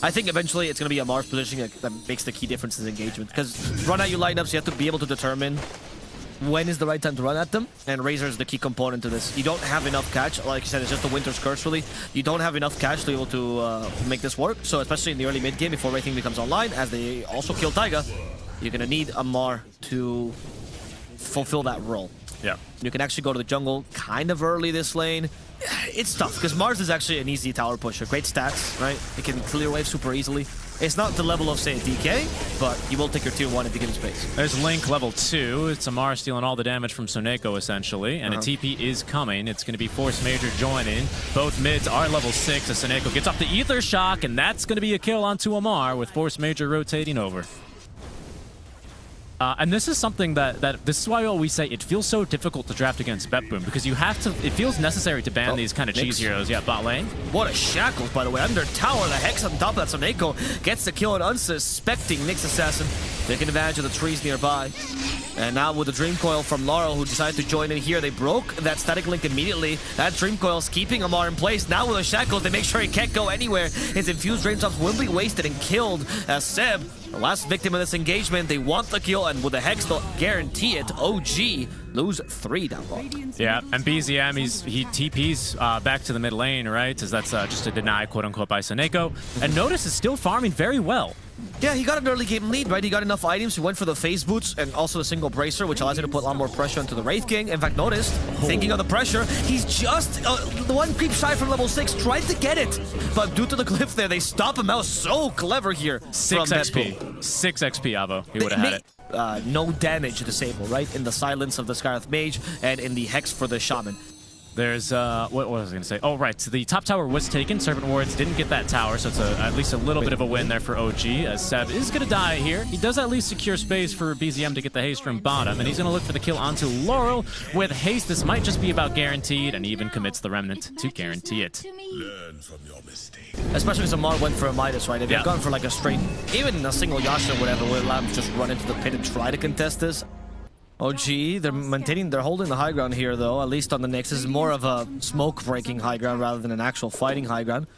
I think eventually it's going to be a Mars positioning that makes the key difference in engagement. Because run at you lineups, you have to be able to determine when is the right time to run at them, and Razor is the key component to this. You don't have enough catch, like you said, it's just a Winter's Curse really. You don't have enough catch to be able to make this work, so especially in the early mid game before Wraithing becomes online, as they also kill Taiga, you're gonna need a Mar to fulfill that role. Yeah. You can actually go to the jungle kind of early this lane. It's tough, because Mars is actually an easy tower pusher. Great stats, right? It can clear wave super easily. It's not the level of, say, a DK, but you will take your tier 1 if you give him space. There's Link level 2. It's Amar stealing all the damage from Soneko, essentially. And a TP is coming. It's going to be Force Major joining. Both mids are level 6 as Soneko gets off the Ether Shock, and that's going to be a kill onto Amar with Force Major rotating over. And this is something this is why we always say it feels so difficult to draft against Betboom, because you have to, it feels necessary to ban these kind of cheese heroes. Yeah, bot lane. What a shackles, by the way. Under tower, the Hex on top of that. Soneko gets the kill, an unsuspecting Nyx assassin, taking advantage of the trees nearby. And now with the Dream Coil from Laurel, who decided to join in here, they broke that static link immediately. That Dream Coil's keeping Amar in place. Now with the shackles, they make sure he can't go anywhere. His infused raindrops will be wasted and killed as Seb, the last victim of this engagement. They want the kill, and with the Hex, they'll guarantee it. OG lose 3 down bottom. Yeah, and BZM, he TP's back to the mid lane, right? As that's just a deny, quote-unquote, by Soneko. And Notice is still farming very well. Yeah, he got an early game lead, right? He got enough items. He went for the phase boots and also the single bracer, which allows you to put a lot more pressure into the Wraith King. In fact, Notice, thinking of the pressure, he's just the one creep shy from level 6, tried to get it. But due to the cliff there, they stop him out. So clever here. 6 XP. 6 XP, Avo. He would have had it. No damage to disable, right? In the silence of the Scarlet Mage and in the Hex for the Shaman. There's, what was I going to say? Oh, right. So the top tower was taken. Serpent Wards didn't get that tower, so it's at least a little bit of a win there for OG, as Seb is going to die here. He does at least secure space for BZM to get the haste from bottom, and he's going to look for the kill onto Laurel. With haste, this might just be about guaranteed, and he even commits the Remnant to guarantee it. Learn from your mistake. Especially as Amar went for a Midas, right? If you've gone for like a straight, even a single Yasha or whatever, would allow him to just run into the pit and try to contest this. OG, they're holding the high ground here, though, at least on the Nyx. This is more of a smoke-breaking high ground rather than an actual fighting high ground.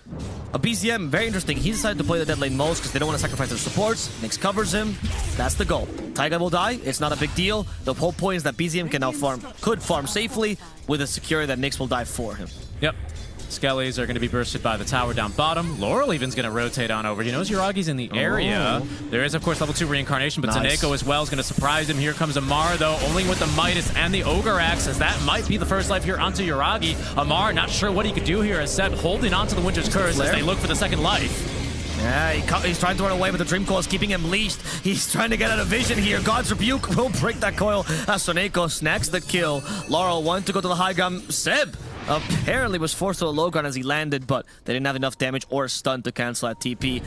A BZM, very interesting. He decided to play the dead lane most because they don't want to sacrifice their supports. Nyx covers him. That's the goal. Taiga will die. It's not a big deal. The whole point is that BZM can now could farm safely with the security that Nyx will die for him. Yep. Skellies are going to be bursted by the tower down bottom. Laurel even's going to rotate on over. He knows Yuragi's in the area. There is, of course, level 2 reincarnation, but Soneko as well is going to surprise him. Here comes Amar, though, only with the Midas and the Ogre Axe, as that might be the first life here onto Yuragi. Amar not sure what he could do here, as Seb holding onto the Winter's Curse as they look for the second life. Yeah, he's trying to run away, but the Dream Coil is keeping him leashed. He's trying to get out of vision here. God's Rebuke will break that coil as Soneko snacks the kill. Laurel wanted to go to the high ground. Seb apparently was forced to a low ground as he landed, but they didn't have enough damage or stun to cancel that TP.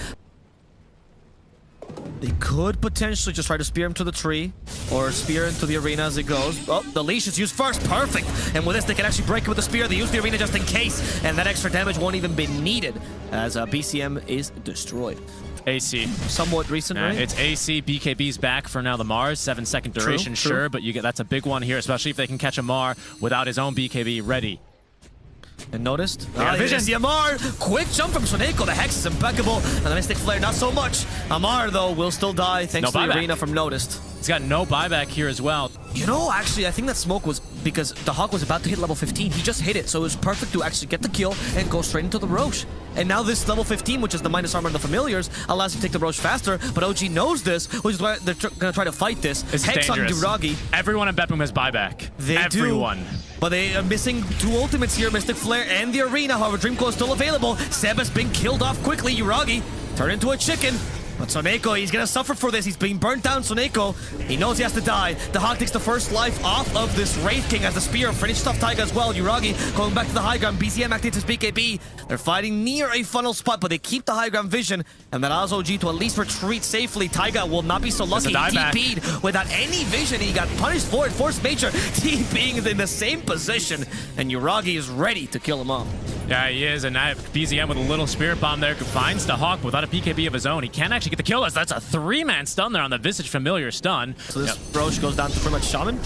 They could potentially just try to spear him to the tree or spear into the arena as it goes. Oh, the leash is used first. Perfect. And with this, they can actually break it with the spear. They use the arena just in case, and that extra damage won't even be needed as BCM is destroyed. AC. Somewhat recent, right? It's AC. BKB's back for now the Mars. 7-second duration, sure, but that's a big one here, especially if they can catch a Mar without his own BKB ready. And noticed? Vision, the Amar! Quick jump from Soneko. The Hex is impeccable. And the Mystic Flare, not so much. Amar, though, will still die thanks to the arena from Noticed. He's got no buyback here as well. You know, actually, I think that smoke was because the Hawk was about to hit level 15. He just hit it, so it was perfect to actually get the kill and go straight into the Roche. And now this level 15, which is the minus armor and the familiars, allows you to take the Roche faster. But OG knows this, which is why they're going to try to fight this. It's Hex dangerous. on Yuragi. Everyone in Betboom has buyback. Everyone. Do. But they are missing 2 ultimates here, Mystic Flare and the arena. However, Dream Coil is still available. Seb has been killed off quickly. Yuragi turned into a chicken. But Soneko, he's going to suffer for this. He's being burnt down, Soneko. He knows he has to die. The Hawk takes the first life off of this Wraith King as the spear finished off Taiga as well. Yuragi going back to the high ground. BCM activates his BKB. They're fighting near a funnel spot, but they keep the high ground vision, and that allows OG to at least retreat safely. Taiga will not be so lucky. He TP'd without any vision. He got punished for it. Force Major TPing in the same position, and Yuragi is ready to kill him off. Yeah, he is, and now BZM with a little Spirit Bomb there finds the Hawk without a BKB of his own. He can actually get the kill, as that's a 3-man stun there on the Visage Familiar stun. So this Roche goes down to pretty much Shaman.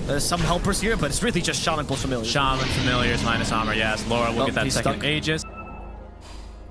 There's some helpers here, but it's really just Shaman plus Familiar. Shaman, Familiars, minus armor, yes. Laura will get that second stuck. Aegis.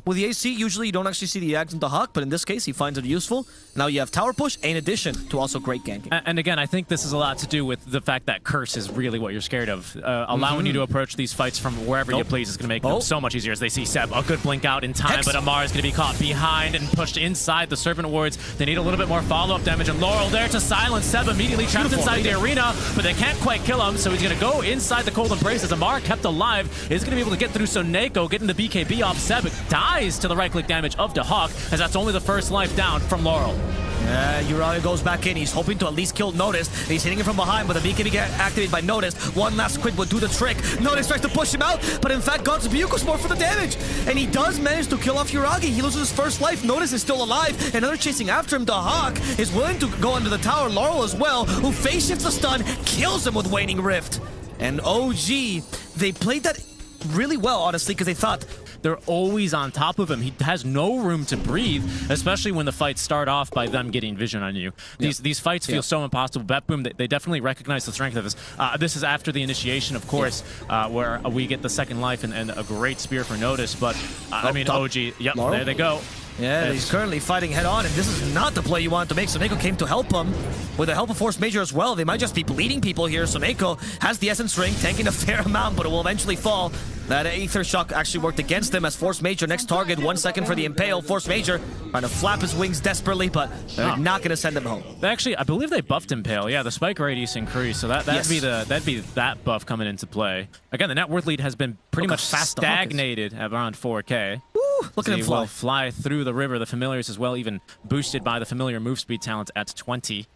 With the AC, usually you don't actually see the Ags into Hawk, but in this case, he finds it useful. Now you have Tower Push, in addition to also great ganking. And again, I think this is a lot to do with the fact that Curse is really what you're scared of. Allowing you to approach these fights from wherever you please is going to make them so much easier as they see Seb. A good blink out in time, but Amar is going to be caught behind and pushed inside the Servant Wards. They need a little bit more follow-up damage, and Laurel there to silence Seb, immediately trapped inside the arena, but they can't quite kill him, so he's going to go inside the Cold Embrace as Amar, kept alive, is going to be able to get through Soneko, getting the BKB off Seb. It dies to the right-click damage of Dahak, as that's only the first life down from Laurel. Yeah, Uriah goes back in. He's hoping to at least kill Notice. He's hitting it from behind, but the BKB get activated by Notice. One last quid would do the trick. Notice tries to push him out, but in fact, God's Rebuke was more for the damage. And he does manage to kill off Yuragi. He loses his first life. Notice is still alive. Another chasing after him. Dahak is willing to go under the tower. Laurel as well, who phase shifts the stun, kills him with Waning Rift. And OG, they played that really well, honestly, because they thought, they're always on top of him. He has no room to breathe, especially when the fights start off by them getting vision on you. These fights feel so impossible. BetBoom, they definitely recognize the strength of this. This is after the initiation, of course, where we get the second life and a great spear for Notice. But, I mean, OG, yep, Laurel. There they go. Yeah, he's currently fighting head-on, and this is not the play you want to make. Soneko came to help him with the help of Force Major as well. They might just be bleeding people here. Soneko has the Essence Ring, tanking a fair amount, but it will eventually fall. That Aether Shock actually worked against him as Force Major, next target, 1 second for the Impale. Force Major trying to flap his wings desperately, but they're not going to send him home. Actually, I believe they buffed Impale. Yeah, the spike radius increased, so that'd be that buff coming into play. Again, the net worth lead has been pretty much stagnated at around 4K. Look at him fly. Will fly through the river. The Familiars as well, even boosted by the Familiar move speed talent at 20.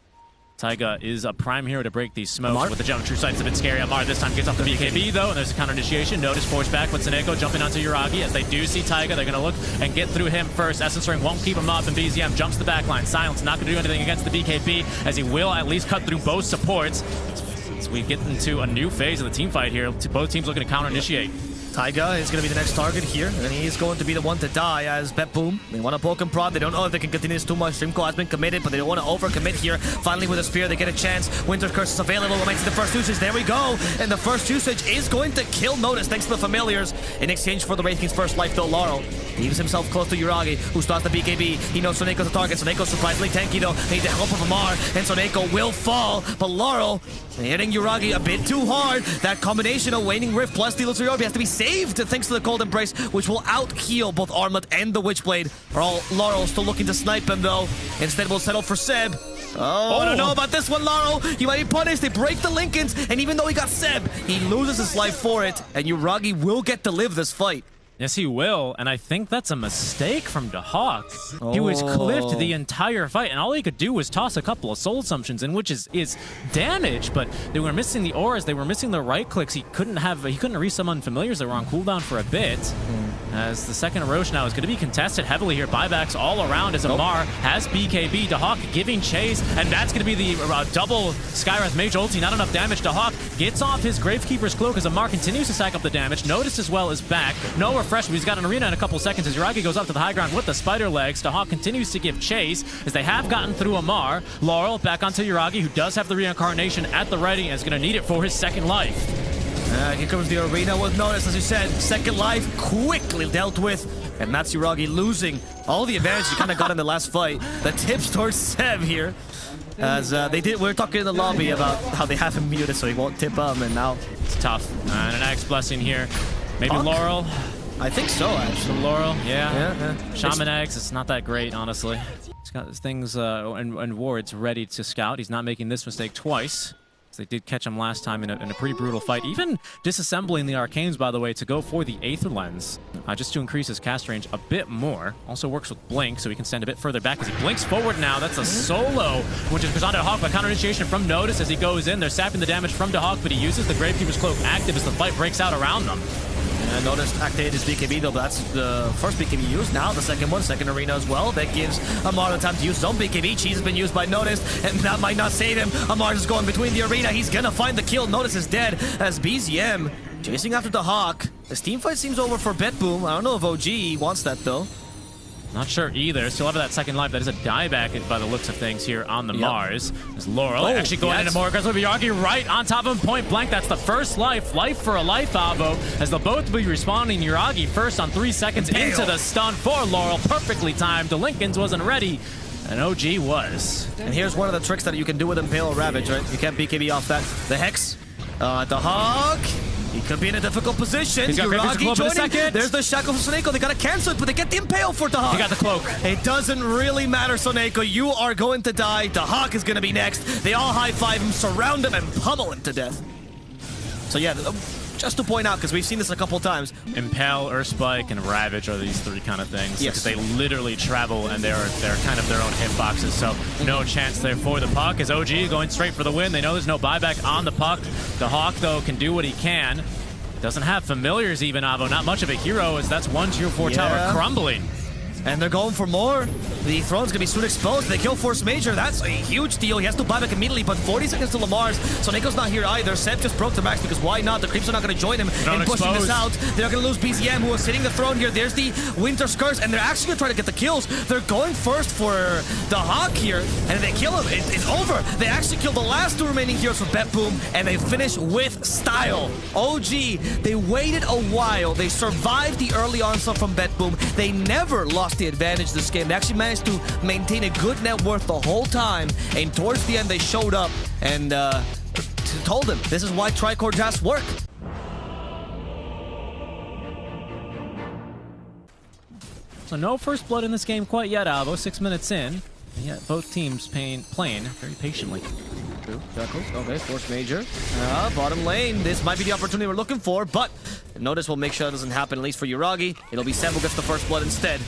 Taiga is a prime hero to break these smokes with the jump. True Sight's a bit scary. Amar this time gets off the BKB though, and there's a counter initiation. Notice force back with Soneko jumping onto Yuragi. As they do see Taiga, they're going to look and get through him first. Essence Ring won't keep him up, and BZM jumps the backline. Silence not going to do anything against the BKB, as he will at least cut through both supports. As we get into a new phase of the team fight here, both teams looking to counter initiate. Taiga is going to be the next target here, and he's going to be the one to die as BetBoom. They want to poke and prod. They don't know if they can continue this too much. Dreamco has been committed, but they don't want to overcommit here. Finally, with a spear, they get a chance. Winter Curse is available. We'll make the first usage. There we go. And the first usage is going to kill Notice, thanks to the Familiars. In exchange for the Wraith King's first life, though, Laurel leaves himself close to Yuragi, who starts the BKB. He knows Soneko's a target. Soneko's surprisingly tanky, though. They need the help of Amar, and Soneko will fall. But Laurel hitting Yuragi a bit too hard. That combination of Waning Rift plus the Illusory Orb has to be saved thanks to the Cold Embrace, which will out-heal both Armlet and the Witchblade. Laurel still looking to snipe him, though. Instead, we'll settle for Seb. Oh, I don't know about this one, Laurel. You might be punished. They break the Lincolns, and even though he got Seb, he loses his life for it, and Yuragi will get to live this fight. Yes, he will, and I think that's a mistake from Dahak. He was clipped the entire fight, and all he could do was toss a couple of soul assumptions, in which is damage, but they were missing the auras, they were missing the right clicks. He couldn't resummon Familiars that were on cooldown for a bit. As the second Roche now is going to be contested heavily here. Buybacks all around as Amar has BKB. Dahak giving chase, and that's going to be the double Skywrath Mage ulti. Not enough damage. Dahak gets off his Gravekeeper's Cloak as Amar continues to stack up the damage. Notice as well is back. No refresh, but he's got an arena in a couple seconds as Yuragi goes up to the high ground with the spider legs. Dahak continues to give chase as they have gotten through Amar. Laurel back onto Yuragi, who does have the reincarnation at the ready and is going to need it for his second life. Here comes the arena with Notice, as you said. Second life quickly dealt with, and that's Yuragi losing all the advantage he kind of got in the last fight. The tips towards Seb here, as we were talking in the lobby about how they have him muted so he won't tip him, and now it's tough. And an Axe Blessing here. Maybe Laurel. I think so, actually. Laurel, yeah. Shaman Eggs, it's not that great, honestly. He's got his things and wards ready to scout. He's not making this mistake twice. They did catch him last time in a pretty brutal fight. Even disassembling the Arcanes, by the way, to go for the Aether Lens, just to increase his cast range a bit more. Also works with Blink, so he can stand a bit further back as he blinks forward now. That's a solo, which is on Dahak by counter initiation from Notice as he goes in. They're sapping the damage from Dahak, but he uses the Gravekeeper's Cloak active as the fight breaks out around them. And Notice activated his BKB, though, but that's the first BKB used. Now the second one, second arena as well. That gives Amar the time to use his own BKB. Cheese has been used by Notice, and that might not save him. Amar is going between the arena. He's gonna find the kill. Notice is dead as BZM chasing after Dahak. This team fight seems over for BetBoom. I don't know if OG wants that, though. Not sure either. Still have that second life. That is a dieback by the looks of things here on the Mars. As Laurel actually going into more aggressive. Yagi right on top of him, point blank. That's the first life. Life for a life, Avo. As they'll both be responding. Yuragi first on 3 seconds into the stun for Laurel. Perfectly timed. Lincoln's wasn't ready. And OG was. And here's one of the tricks that you can do with Impale or Ravage, right? You can't BKB off that. The Hex. The Hawk. He could be in a difficult position. He's got Yuragi joining. Second. There's the Shackle for Soneko. They gotta cancel it, but they get the Impale for Dahak. He got the cloak. It doesn't really matter, Soneko. You are going to die. Dahak is gonna be next. They all high-five him, surround him, and pummel him to death. So yeah, just to point out, because we've seen this a couple times. Impale, Earthspike, and Ravage are these three kind of things. Yes. Because they literally travel and they're kind of their own hitboxes. So no chance there for the puck. As OG going straight for the win. They know there's no buyback on the puck. The Hawk, though, can do what he can. Doesn't have familiars even, Avo. Not much of a hero, as that's 1 tier 4 tower crumbling. And they're going for more. The throne's gonna be soon exposed. They kill Force Major. That's a huge deal. He has to buy back immediately, but 40 seconds to Lamar's. So Nico's not here either. Seb just broke the max because why not? The creeps are not gonna join him in pushing this out. They're not gonna lose BZM, who was sitting the throne here. There's the Winter Curse, and they're actually gonna try to get the kills. They're going first for the Hawk here, and if they kill him, it's over. They actually kill the last 2 remaining heroes for BetBoom, and they finish with style. OG, they waited a while. They survived the early onslaught from BetBoom. They never lost the advantage this game. They actually managed to maintain a good net worth the whole time, and towards the end they showed up and told him this is why Tricore drafts work. So no first blood in this game quite yet, Avo. 6 minutes in. And yet both teams playing very patiently. True. Jackals. Okay, Force Major. Bottom lane. This might be the opportunity we're looking for, but notice we'll make sure it doesn't happen, at least for Yuragi. It'll be Seb who gets the first blood instead.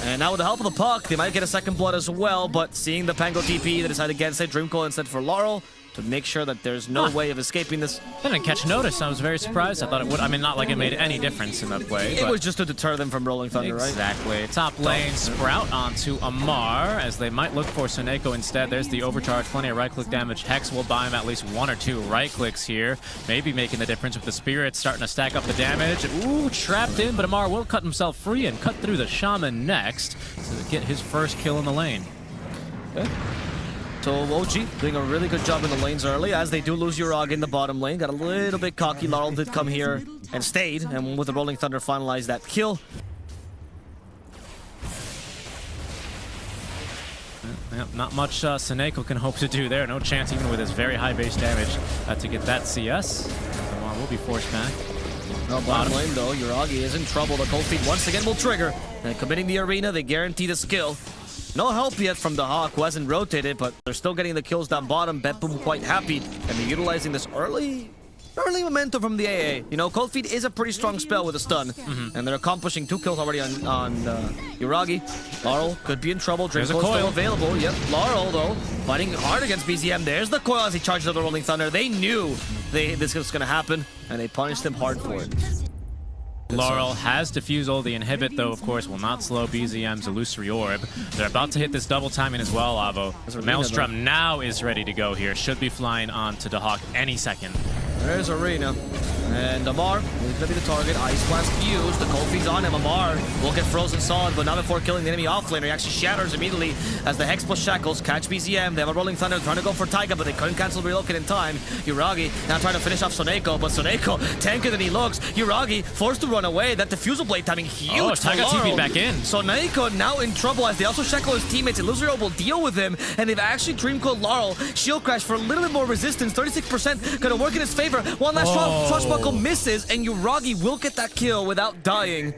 And now with the help of the puck, they might get a second blood as well, but seeing the Pango TP, they decided against it. Dreamcoil instead for Laurel to make sure that there's no way of escaping this. I didn't catch notice. I was very surprised. I thought it would. I mean, not like it made any difference in that way. It was just to deter them from Rolling Thunder, right? Exactly. Top lane, Sprout onto Amar, as they might look for Soneko instead. There's the overcharge. Plenty of right-click damage. Hex will buy him at least 1 or 2 right-clicks here. Maybe making the difference with the Spirit starting to stack up the damage. Ooh, trapped in, but Amar will cut himself free and cut through the Shaman next to get his first kill in the lane. Okay. So OG doing a really good job in the lanes early, as they do lose Yuragi in the bottom lane. Got a little bit cocky. Laurel did come here and stayed, and with the Rolling Thunder finalized that kill. Not much Soneko can hope to do there. No chance even with his very high base damage to get that CS. Amar will be forced back. No, bottom lane though, Yuragi is in trouble. The cold feet once again will trigger. And committing the arena, they guarantee the skill. No help yet from the Hawk, who hasn't rotated, but they're still getting the kills down bottom. BetBoom quite happy, and they're utilizing this early momentum from the AA. You know, Cold Feet is a pretty strong spell with a stun, and they're accomplishing 2 kills already on Yuragi. Laurel could be in trouble. Drake's still available. Yep, Laurel, though, fighting hard against BZM. There's the coil as he charges up the Rolling Thunder. They knew this was going to happen, and they punished him hard for it. Laurel has Diffusal. The Inhibit, though, of course, will not slow BZM's Illusory Orb. They're about to hit this double timing as well, Avo. Maelstrom now is ready to go here. Should be flying on to Dahak any second. There's Arena. And Amar is going to be the target. Ice Blast fused. The cold feed's on him. Amar will get frozen solid, but not before killing the enemy offlaner. He actually shatters immediately as the Hex plus Shackles catch BZM. They have a Rolling Thunder trying to go for Taiga, but they couldn't cancel relocate in time. Yuragi now trying to finish off Soneko, but Soneko tankier than he looks. Yuragi forced to run away. That Diffusal Blade timing huge. Oh, Taiga TP'd back in. Soneko now in trouble as they also shackle his teammates. Illusory Orb will deal with him, and they've actually Dreamcoil Laurel. Shield Crash for a little bit more resistance. 36% going to work in his favor. One last Swashbuckle misses, and Yuragi will get that kill without dying.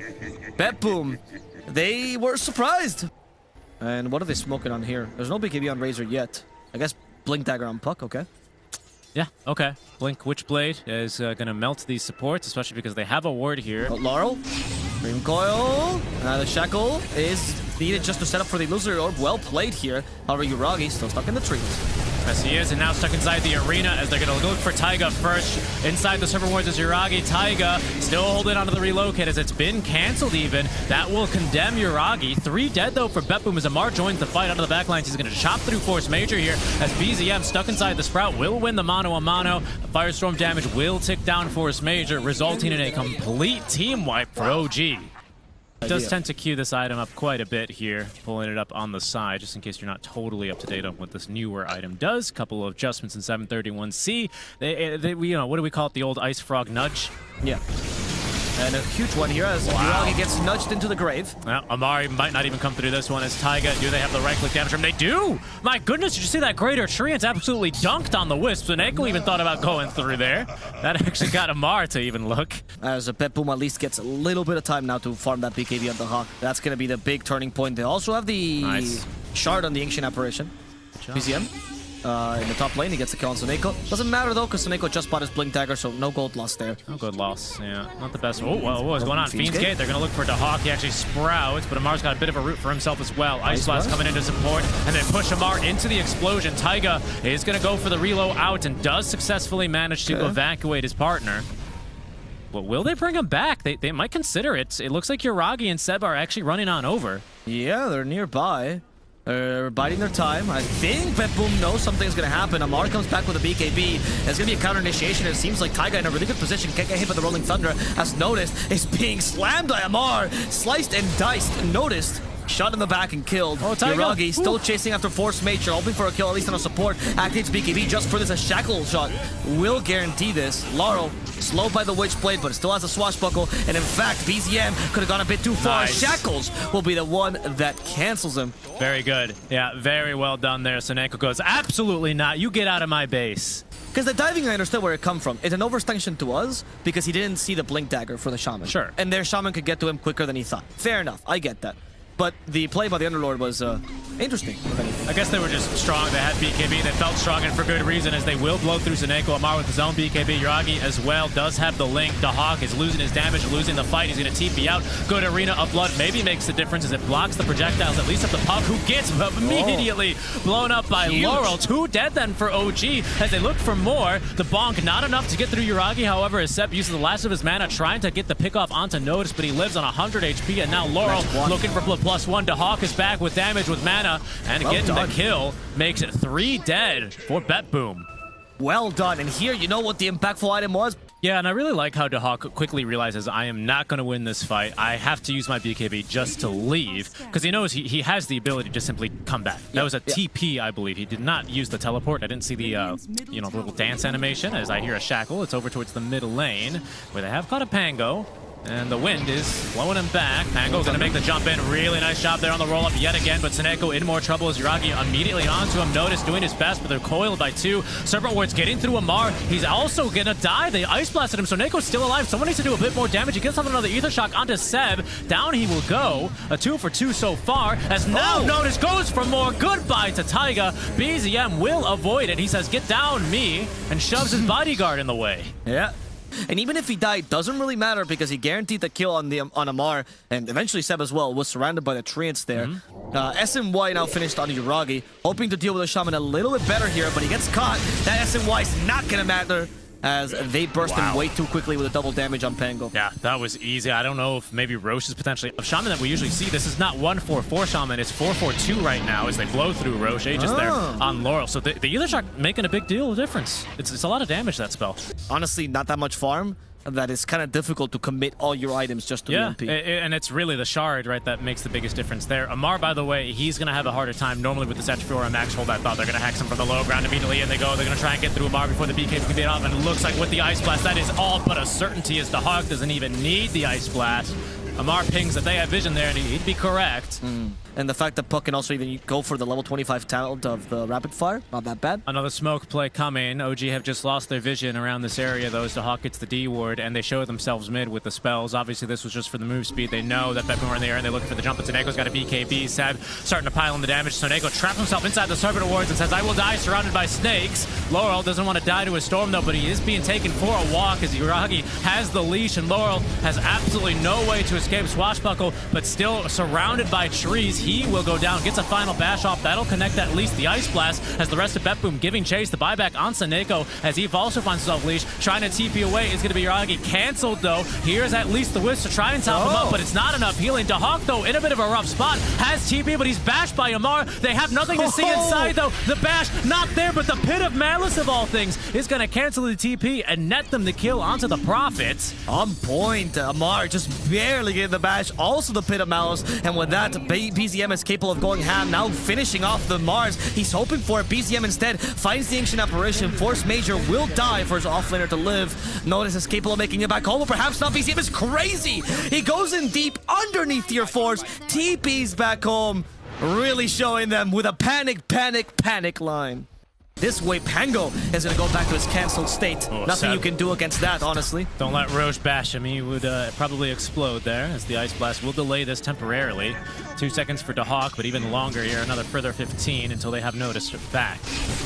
BetBoom, they were surprised. And what are they smoking on here? There's no BKB on Razor yet. I guess Blink Dagger on Puck, okay. Yeah, okay. Blink Witchblade is going to melt these supports, especially because they have a ward here. But Laurel, Dreamcoil, the Shackle is needed just to set up for the Illusory Orb. Well played here. However, Yuragi still stuck in the trees. Yes, he is, and now stuck inside the arena as they're going to look for Taiga first. Inside the server wards is Yuragi. Taiga still holding onto the relocate as it's been canceled even. That will condemn Yuragi. 3 dead, though, for BetBoom as Amar joins the fight onto the backlines. He's going to chop through Force Major here as BZM stuck inside the Sprout will win the mano-a-mano. Firestorm damage will tick down Force Major, resulting in a complete team wipe for OG. Does tend to queue this item up quite a bit here, pulling it up on the side, just in case you're not totally up to date on what this newer item does. Couple of adjustments in 731C. What do we call it? The old Ice Frog nudge? Yeah. And a huge one here as Yuragi gets nudged into the grave. Well, Amari might not even come through this one as Taiga. Do they have the right-click damage from? They do! My goodness, did you see that Greater Tree? It's absolutely dunked on the Wisps, and Echo even thought about going through there. That actually got Amar to even look. As Petboom at least gets a little bit of time now to farm that BKB on the Hawk. That's going to be the big turning point. They also have the shard on the Ancient Apparition. BZM. In the top lane, he gets a kill on Soneko. Doesn't matter though, because Soneko just bought his Blink Dagger, so no gold lost there. No gold loss, yeah. Not the best. Oh, what's going on? Fiend's Gate. They're going to look for Dahak. He actually sprouts, but Amar's got a bit of a route for himself as well. Ice Blast coming in to support, and then push Amar into the explosion. Taiga is going to go for the reload out and does successfully manage to evacuate his partner. But will they bring him back? They might consider it. It looks like Yuragi and Seb are actually running on over. Yeah, they're nearby. They're biding their time. I think Petboom knows something's going to happen. Amar comes back with a BKB. There's going to be a counter initiation. It seems like Taiga in a really good position. Can't get hit by the Rolling Thunder. As noticed, is being slammed by Amar. Sliced and diced. Noticed. Shot in the back and killed. Yuragi still chasing after Force Major, hoping for a kill, at least on a support. Activates BKB just for this. A Shackle shot will guarantee this. Laurel slowed by the Witchblade, but still has a swashbuckle. And in fact, BZM could have gone a bit too far. Nice. Shackles will be the one that cancels him. Very good. Yeah, very well done there. Soneko goes, absolutely not. You get out of my base. Because the diving, I understood where it come from. It's an overextension to us because he didn't see the Blink Dagger for the Shaman. Sure. And their Shaman could get to him quicker than he thought. Fair enough. I get that. But the play by the Underlord was interesting. I guess they were just strong. They had BKB. They felt strong, and for good reason, as they will blow through Soneko. Amar with his own BKB. Yuragi as well does have the link. The Hawk is losing his damage, losing the fight. He's going to TP out. Good Arena of Blood maybe makes the difference as it blocks the projectiles, at least of the Puck, who gets immediately blown up by Laurel. 2 dead then for OG as they look for more. The bonk not enough to get through Yuragi. However, as Seb uses the last of his mana, trying to get the pick off onto Notice, but he lives on 100 HP, and now Laurel looking for +1. Dahak is back with damage with mana, and getting the kill makes it 3 dead for Petboom. Well done. And here, you know what the impactful item was? Yeah, and I really like how Dahak quickly realizes I am not going to win this fight. I have to use my BKB just to leave, because he knows he has the ability to simply come back. That was a TP, I believe. He did not use the teleport. I didn't see the little dance animation. As I hear a Shackle, it's over towards the middle lane, where they have caught a Pango. And the wind is blowing him back. Pango's going to make the jump in. Really nice job there on the roll-up yet again, but Soneko in more trouble as Yuragi immediately onto him. Notice doing his best, but they're coiled by 2. Serpent Ward's getting through Amar. He's also going to die. They ice blasted him. Soneko's still alive. Someone needs to do a bit more damage. He gets off another Ether Shock onto Seb. Down he will go. A 2 for 2 so far, as now Notice goes for more. Goodbye to Taiga. BZM will avoid it. He says, get down, me, and shoves his bodyguard in the way. Yeah. And even if he died, doesn't really matter because he guaranteed the kill on Amar, and eventually Seb as well was surrounded by the treants there. SNY now finished on Yuragi, hoping to deal with the Shaman a little bit better here, but he gets caught. That SNY is not going to matter as they burst him way too quickly with a double damage on Pango. Yeah, that was easy. I don't know if maybe Roche is potentially a Shaman that we usually see. This is not 1-4-4 Shaman, it's 4-4-2 right now as they blow through Roche just there on Laurel. So the Ether Shock making a big deal of difference. It's a lot of damage, that spell. Honestly, not that much farm. That is kind of difficult to commit all your items just to EMP. And it's really the shard, right, that makes the biggest difference there. Amar, by the way, he's going to have a harder time normally with this Atrophy or a Max Hold. I thought they're going to hex him from the low ground immediately, and they go. They're going to try and get through Amar before the BK can get off, and it looks like with the Ice Blast, that is all but a certainty as Dahak doesn't even need the Ice Blast. Amar pings that they have vision there, and he'd be correct. And the fact that Puck can also even go for the level 25 talent of the Rapid Fire, not that bad. Another smoke play coming. OG have just lost their vision around this area, though, as Dahak gets the D ward, and they show themselves mid with the spells. Obviously, this was just for the move speed. They know that Petboom are in the air, and they're looking for the jump, but Soneko's got a BKB. Seb starting to pile in the damage. Soneko traps himself inside the Serpent Wards and says, I will die surrounded by snakes. Laurel doesn't want to die to a storm, though, but he is being taken for a walk as Yuragi has the leash, and Laurel has absolutely no way to escape Swashbuckle, but still surrounded by trees. he will go down, gets a final bash off. That'll connect at least the Ice Blast as the rest of BetBoom giving chase. The buyback on Saneko as Eve also finds himself leash. Trying to TP away is going to be Yuragi. Canceled though. Here's at least the Wisp to try and top him up, but it's not enough healing. Dahak though in a bit of a rough spot. Has TP, but he's bashed by Amar. They have nothing to see inside though. The bash not there, but the Pit of Malice of all things is going to cancel the TP and net them the kill onto the Prophets. On point. Amar just barely getting the bash. Also the Pit of Malice. And with that, BZM is capable of going ham. Now finishing off the Mars. He's hoping for it. BZM instead finds the Ancient Apparition. Force Major will die for his offlaner to live. Notice is capable of making it back home, but perhaps not. BZM is crazy. He goes in deep underneath tier 4s. TP's back home. Really showing them with a panic line. This way, Pango is going to go back to his cancelled state. Nothing you can do against that, honestly. Don't let Roche bash him. He would probably explode there, as the Ice Blast will delay this temporarily. 2 seconds for Dahak, but even longer here. Another further 15 until they have notice back.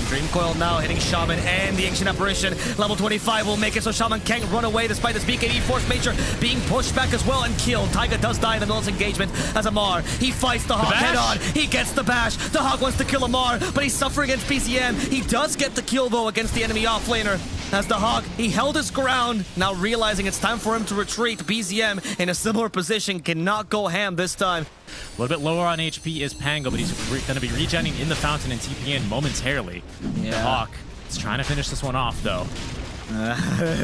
Dream Coil now hitting Shaman and the Ancient Apparition. Level 25 will make it so Shaman can't run away despite this BKB Force Major being pushed back as well and killed. Taiga does die in the middle of this engagement as Amar. He fights Dahak head on. He gets the bash. Dahak wants to kill Amar, but he's suffering against BZM. He does get the kill though against the enemy offlaner. As Dahak, he held his ground. Now realizing it's time for him to retreat, BZM in a similar position cannot go ham this time. A little bit lower on HP is Pango, but he's going to be regenning in the fountain and TP in momentarily. Dahak is trying to finish this one off though.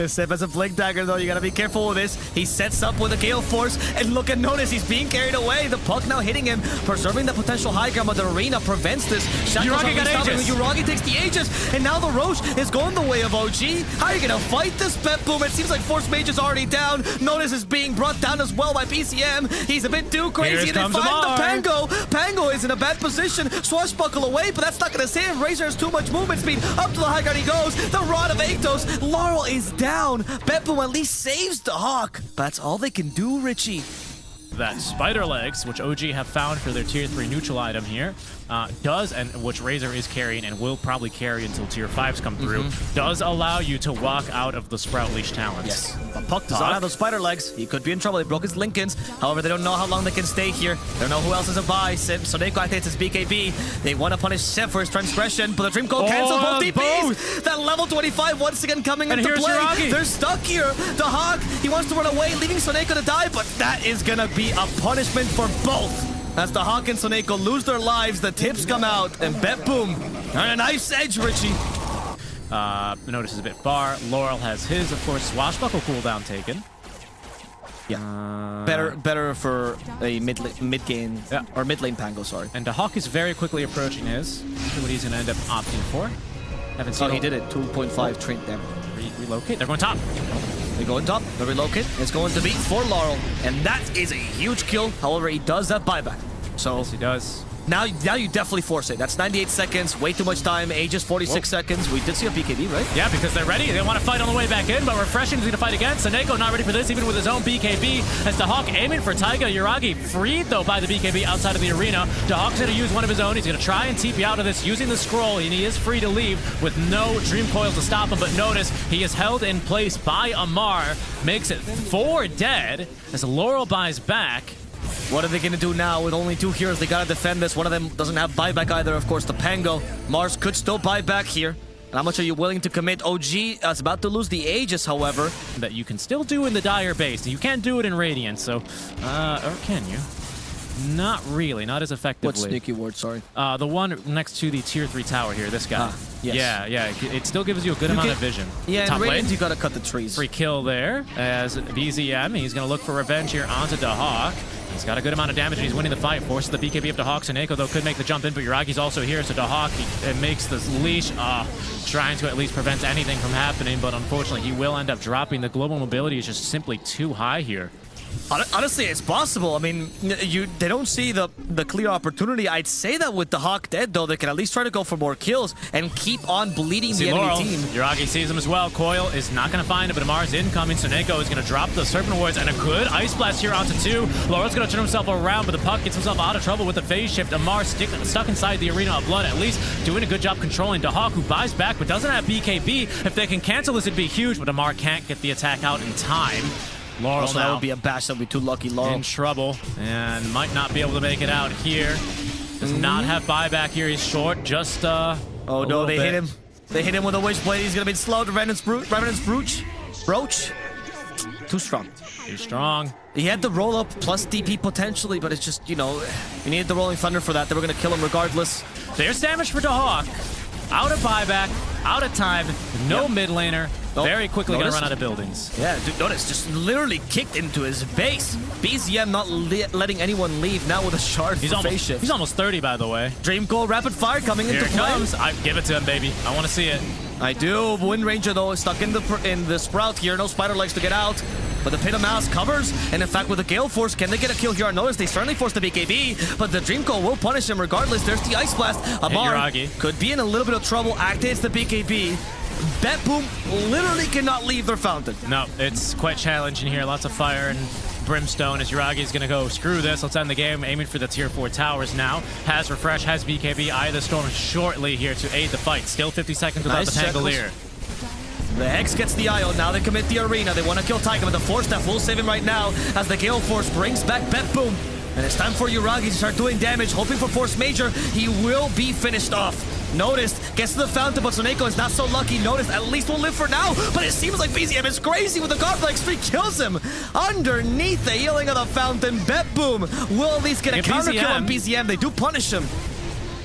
Sip has a Blink Dagger though, you gotta be careful with this. He sets up with a Gale Force, and look at Notice, he's being carried away. The puck now hitting him, preserving the potential high ground, but the arena prevents this. Yuragi got Aegis. Yuragi takes the Aegis, and now the Roche is going the way of OG. How are you gonna fight this BetBoom? It seems like Force Mage is already down. Notice is being brought down as well by PCM. He's a bit too crazy, and they find the Pango. Pango is in a bad position. Swashbuckle away, but that's not gonna save him. Razor has too much movement speed. Up to the high ground he goes. The Rod of Atos. Laurel is down. BetBoom at least saves the Hawk. But that's all they can do, Richie. That Spider Legs, which OG have found for their tier 3 neutral item here, does, and which Razor is carrying and will probably carry until tier 5s come through, does allow you to walk out of the Sprout Leash talents. Yes, but Puck does not have those Spider Legs. He could be in trouble. They broke his Lincolns. However, they don't know how long they can stay here. They don't know who else is a buy. Sim, Soneko activates his BKB. They want to punish Sim for his transgression, but the Dream Code cancels both DPs. That level 25 once again coming into play. Yuragi. They're stuck here. The Hawk, he wants to run away, leaving Soneko to die, but that is going to be a punishment for both. As the Hawk and Soneko lose their lives, the tips come out, and BetBoom on a knife's edge, Richie. Notice is a bit far. Laurel has his, of course, Swashbuckle cooldown taken. Yeah. Better for a mid game, or mid lane Pango, sorry. And the Hawk is very quickly approaching his. See what he's going to end up opting for. Haven't seen he did it. 2.5 trait damage. Relocate. They're going top. They go on top. The relocate is going to be for Laurel, and that is a huge kill. However, he does have buyback. So yes, he does. Now you definitely force it. That's 98 seconds, way too much time. Aegis 46 seconds. We did see a BKB, right? Yeah, because they're ready. They want to fight on the way back in, but Refreshing is going to fight again. Saneko not ready for this, even with his own BKB. As the Hawk aiming for Taiga. Yuragi freed, though, by the BKB outside of the arena. The Hawk's going to use one of his own. He's going to try and TP out of this using the scroll, and he is free to leave with no Dream Coil to stop him. But notice, he is held in place by Amar. Makes it 4 dead as Laurel buys back. What are they going to do now with only 2 heroes? They got to defend this. One of them doesn't have buyback either, of course, the Pango. Mars could still buy back here. And how much are you willing to commit? OG is about to lose the Aegis, however. That you can still do in the Dire base. You can't do it in Radiant, so... or can you? Not really, not as effectively. What sneaky word, sorry? The one next to the tier 3 tower here, this guy. Yes. Yeah, it still gives you a good amount of vision. Yeah, top in Radiant lane, you gotta cut the trees. Free kill there as BZM. He's gonna look for revenge here onto Dahak. He's got a good amount of damage and he's winning the fight. Forces the BKB up to Dahak. Saneko, though, could make the jump in, but Yuragi's also here, so Dahak makes this leash, trying to at least prevent anything from happening, but unfortunately he will end up dropping. The global mobility is just simply too high here. Honestly, it's possible. I mean, they don't see the clear opportunity. I'd say that with the Hawk dead, though, they can at least try to go for more kills and keep on bleeding the enemy team. Yuragi sees him as well. Coil is not going to find it, but Amar's incoming. Soneko is going to drop the Serpent Wards, and a good Ice Blast here onto 2. Laurel's going to turn himself around, but the puck gets himself out of trouble with the phase shift. Amar stuck inside the Arena of Blood, at least doing a good job controlling Dahak, who buys back, but doesn't have BKB. If they can cancel this, it'd be huge, but Amar can't get the attack out in time. Laurel Also, that now would be a bash. That would be too lucky. Laurel. in trouble and might not be able to make it out here. Does not have buyback here. He's short. Just Oh no, they hit him. They hit him with a Witchblade. He's gonna be slowed. Revenant's Brooch. Too strong. Too strong. He had the roll up plus DP potentially, but it's just, you know, you needed the Rolling Thunder for that. They were gonna kill him regardless. There's damage for Dahawk. Out of buyback, out of time, no mid laner. Very quickly gonna run out of buildings. Yeah, dude, notice, just literally kicked into his base. BZM not letting anyone leave now with a shard for phase shift. He's almost 30, by the way. Dream Goal rapid fire coming Here into it play. comes. Give it to him, baby. I want to see it. I do. Wind Ranger though is stuck in the Sprout here. No Spider Legs to get out. But the Pit of Mass covers, and in fact with the Gale Force, can they get a kill here? Notice they certainly force the BKB, but the Dream Coil will punish him regardless. There's the Ice Blast. Amar could be in a little bit of trouble. Activates the BKB. Bet Boom literally cannot leave their fountain. No, it's quite challenging here. Lots of fire and brimstone as Yuragi is going to go, screw this, let's end the game. Aiming for the tier 4 towers now. Has Refresh, has BKB, Eye of the Storm shortly here to aid the fight. Still 50 seconds without the Pangolier. The Hex gets the IO. Now they commit the Arena. They want to kill Taika, but the Force Staff will save him right now as the Gale Force brings back Bet Boom. And it's time for Yuragi to start doing damage, hoping for Force Major. He will be finished off. Noticed, gets to the fountain, but Soneko is not so lucky. Noticed, at least will live for now, but it seems like BZM is crazy with the Godlike Streak, kills him. Underneath the healing of the fountain, Bet Boom will at least get a counter kill on BZM. They do punish him.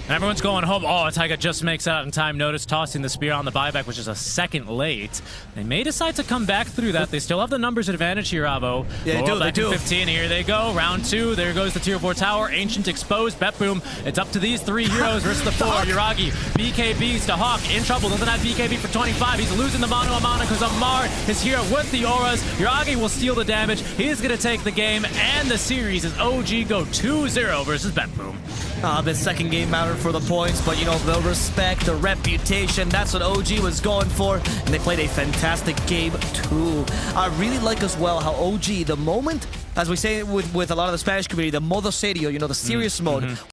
And everyone's going home. Oh, Taiga just makes it out in time. Notice tossing the spear on the buyback, which is a second late. They may decide to come back through that. They still have the numbers advantage here, Avo. Yeah, they do. 15. Here they go. Round 2. There goes the tier 4 tower. Ancient exposed. Bet Boom. It's up to these 3 heroes versus the 4. Yuragi. BKBs to Hawk. In trouble. Doesn't have BKB for 25. He's losing the mono Amana because Amar is here with the auras. Yuragi will steal the damage. He's going to take the game and the series as OG go 2-0 versus Bet Boom. The second game mattered for the points, but you know, the respect, the reputation, that's what OG was going for, and they played a fantastic game too. I really like as well how OG, the moment, as we say with a lot of the Spanish community, the modo serio, you know, the serious mode,